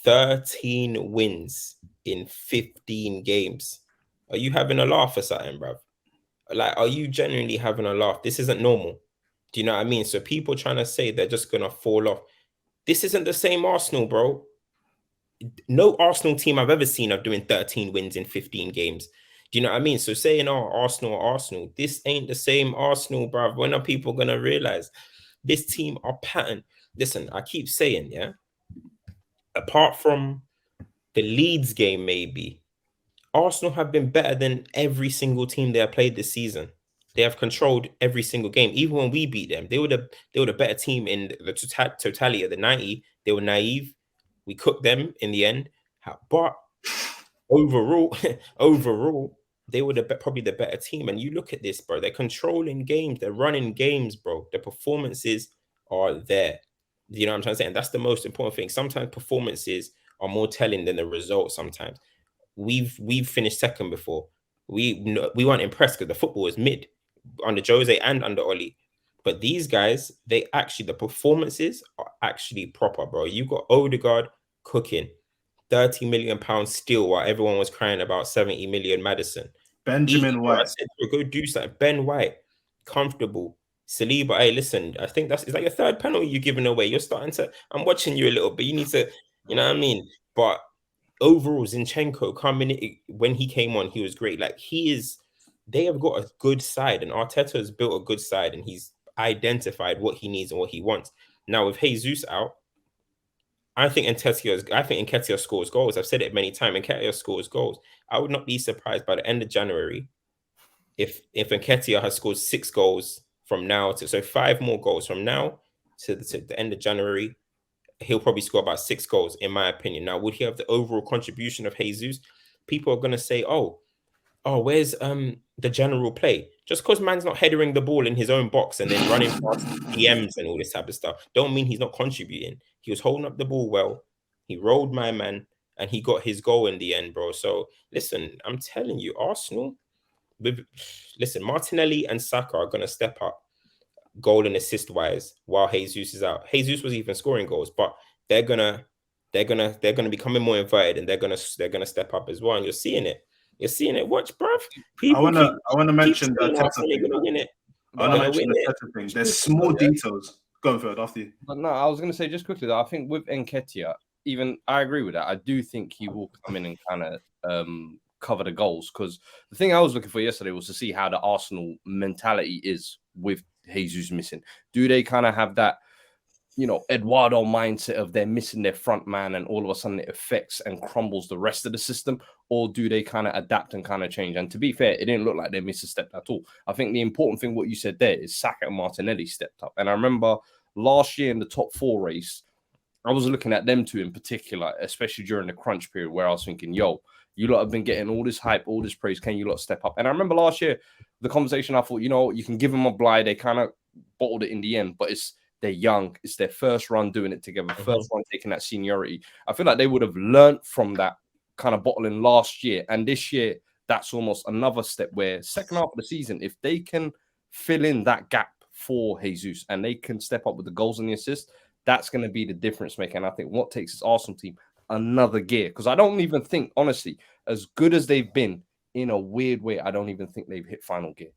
13 wins in 15 games. Are you having a laugh or something, bruv? Like, are you genuinely having a laugh? This isn't normal. Do you know what I mean? So people trying to say they're just going to fall off. This isn't the same Arsenal, bro. No Arsenal team I've ever seen are doing 13 wins in 15 games. Do you know what I mean? So saying, oh, Arsenal, this ain't the same Arsenal, bruv. When are people going to realize this team are patterned? Listen, I keep saying, yeah, apart from the Leeds game, maybe, Arsenal have been better than every single team they have played this season. They have controlled every single game. Even when we beat them, they were the better team in the totality of the 90. They were naive. We cooked them in the end. But overall, they were probably the better team. And you look at this, bro. They're controlling games. They're running games, bro. The performances are there. You know what I'm trying to say? And that's the most important thing. Sometimes performances are more telling than the results sometimes. We've finished second before. We weren't impressed because the football was mid under Jose and under Oli. But these guys, the performances are actually proper, bro. You got Odegaard cooking, £30 million steal while everyone was crying about 70 million Maddison. Benjamin White. I said, go do something. Ben White, comfortable. Saliba, hey, listen, I think is that your third penalty you're giving away. You're starting to, I'm watching you a little bit. You need to, you know what I mean? But overall, Zinchenko coming in, when he came on, he was great. Like, they have got a good side, and Arteta has built a good side, and he's identified what he needs and what he wants. Now, with Jesus out, I think Nketiah scores goals. I've said it many times. Nketiah scores goals. I would not be surprised by the end of January if Nketiah has scored 6 goals from now to, so 5 more goals from now to the end of January. He'll probably score about 6 goals, in my opinion. Now, would he have the overall contribution of Jesus? People are going to say, oh, where's the general play? Just because man's not headering the ball in his own box and then running past DMs and all this type of stuff, don't mean he's not contributing. He was holding up the ball well. He rolled my man, and he got his goal in the end, bro. So, listen, I'm telling you, Arsenal, Martinelli and Saka are going to step up goal and assist wise while Jesus is out. Jesus was even scoring goals, but they're gonna be coming more invited, and they're gonna step up as well. And you're seeing it. Watch, bruv. I wanna mention the Arteta thing. Gonna win it. I wanna mention the Arteta thing. There's small details. Go for it after you. But no, I was gonna say just quickly though, I think with Nketiah, even I agree with that. I do think he will come in and kind of cover the goals, because the thing I was looking for yesterday was to see how the Arsenal mentality is with Jesus missing. Do they kind of have that, Eduardo mindset of they're missing their front man and all of a sudden it affects and crumbles the rest of the system? Or do they kind of adapt and kind of change? And to be fair, it didn't look like they missed a step at all. I think the important thing, what you said there, is Saka and Martinelli stepped up. And I remember last year in the top 4 race, I was looking at them two in particular, especially during the crunch period, where I was thinking, yo, you lot have been getting all this hype, all this praise. Can you lot step up? And I remember last year, the conversation, I thought, you can give them a blind. They kind of bottled it in the end, but they're young. It's their first run doing it together, first run taking that seniority. I feel like they would have learned from that kind of bottling last year. And this year, that's almost another step where second half of the season, if they can fill in that gap for Jesus and they can step up with the goals and the assists, that's going to be the difference maker. And I think what takes this Arsenal team another gear, because I don't even think, honestly, as good as they've been, in a weird way, I don't even think they've hit final gear.